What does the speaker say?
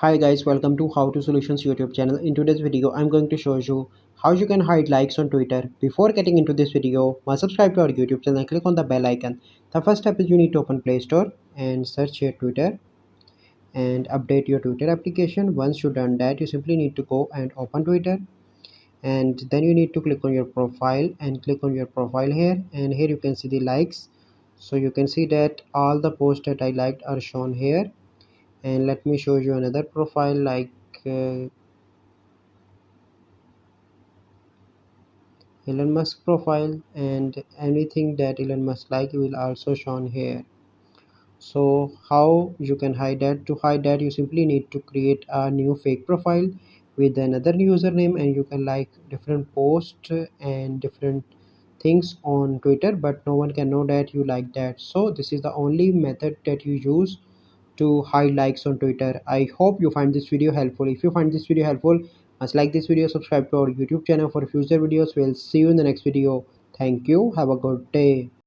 Hi guys, welcome to How to Solutions YouTube channel. In today's video, I'm going to show you how you can hide likes on Twitter. Before getting into this video, must subscribe to our YouTube channel and click on the bell icon. The first step is you need to open Play Store and search your Twitter and update your Twitter application. Once you've done that, you simply need to go and open Twitter, and then you need to click on your profile and click on your profile here, and here you can see the likes. So you can see that all the posts that I liked are shown here. And let me show you another profile like Elon Musk profile, and anything that Elon Musk like will also shown here. So how you can hide that? To hide that, you simply need to create a new fake profile with another username, and you can like different posts and different things on Twitter, but no one can know that you like that. So this is the only method that you use to hide likes on Twitter. I hope you find this video helpful. If you find this video helpful, must like this video, subscribe to our YouTube channel for future videos. We'll see you in the next video. Thank you. Have a good day.